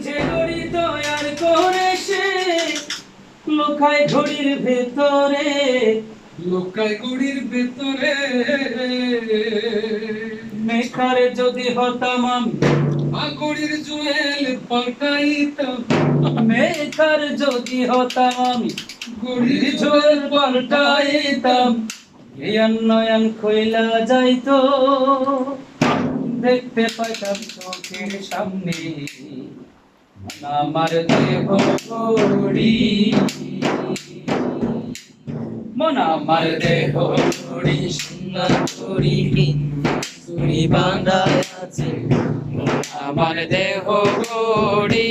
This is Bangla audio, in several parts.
যে ঘড়ি তৈয়ার করে সে লুকায় ঘড়ির ভেতরে, লুকায় ঘড়ির ভেতরে। মেকার যদি হতাম আমি, ঘড়ির জুয়েল পাল্টাইতাম। মেকার যদি হতাম আমি, ঘড়ির ঝোল পাল্টাইতাম। জ্ঞান নয়ন খইলা যাইতো, দেখতে পাইতাম চোখের সামনে আমার দেহ ঘড়ি, মন আমার দেহ ঘড়ি, সুন্দর ঘড়ি চুরি বাঁধায় আছে আমার দেহ ঘড়ি,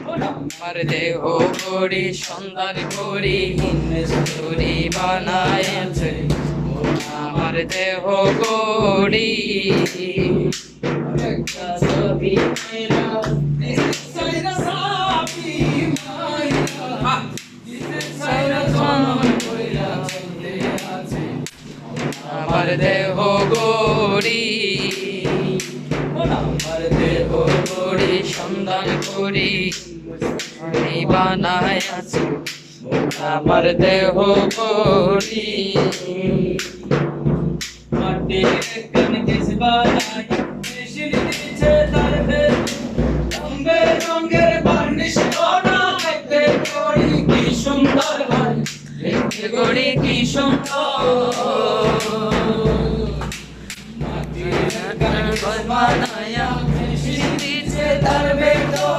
আমার দেহ ঘড়ি সুন্দর ঘড়ি চুরি বানায় আছে আমার দেহ ঘড়ি। একটা ছবি মেরা সাইরা সাবি মাইরা সাইরা জন কইরা চলতে আছে আমার দেহ ঘড়ি, আমার দেহ ঘড়ি সন্ধান করি ঘড়ি বানায় আছে আমার দেহ ঘড়ি। মাটির একখান কেস বানায় মেশিন দিচ্ছে তার ভেতর, রঙের বার্নিশ করা দেখতে ঘড়ি কি সুন্দর হয়, দেখতে ঘড়ি কি সুন্দর। মাটির একখান কেস বানায় মেশিন দিচ্ছে তার ভেতর,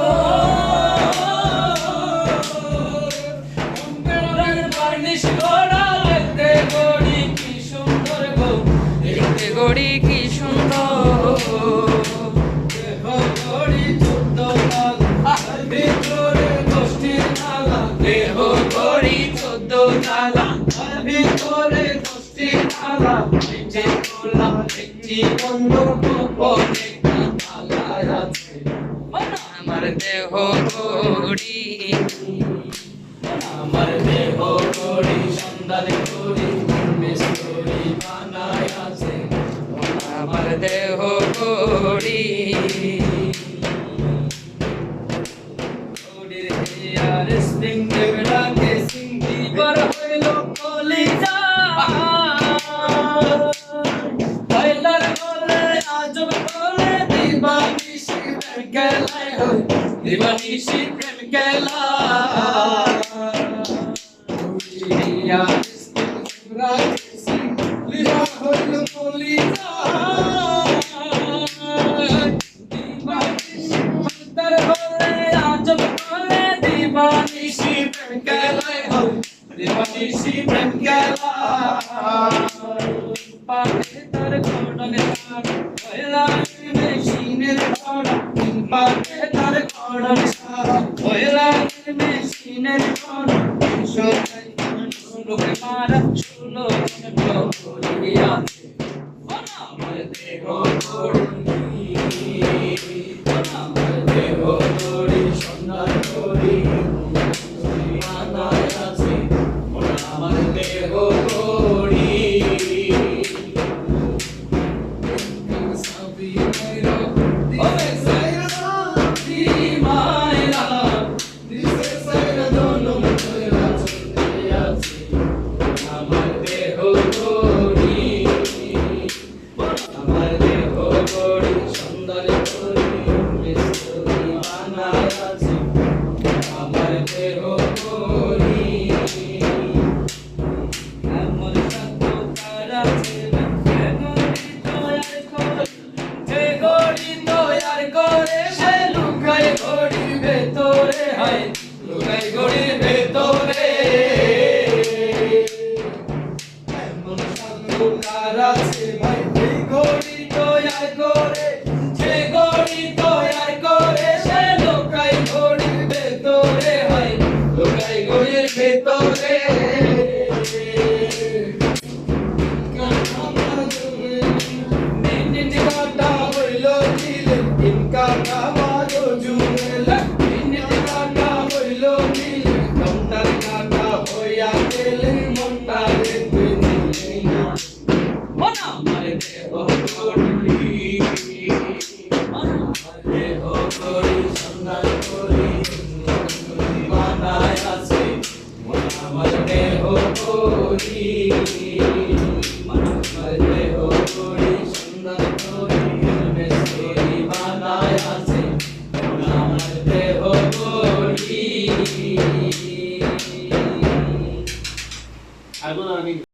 রঙের বার্নিশ করা দেখতে ঘড়ি কি সুন্দর গো, দেখতে ঘড়ি কি সুন্দর। দেহ ঘড়ি 14 তালা ভিতরে 10টি তালা, দেহ ঘড়ি 14 তালা ভিতরে 10টি তালা, একটি খোলা একটি বন্ধ গোপনে একটি তালা আছে আমার দেহ ঘড়ি, আমার দেহ ঘড়ি সন্ধান করি মিস্ত্রি বানায় আছে আমার দেহ ঘড়ি। ঘড়ির হেয়ার স্প্রিং এগুলাকে সিংহি বার হইল কলিজা, হইলার বলে আজব বলে দিবানিশি প্রেম খেলায় হয়, দিবানিশি প্রেম খেলা। Inka করি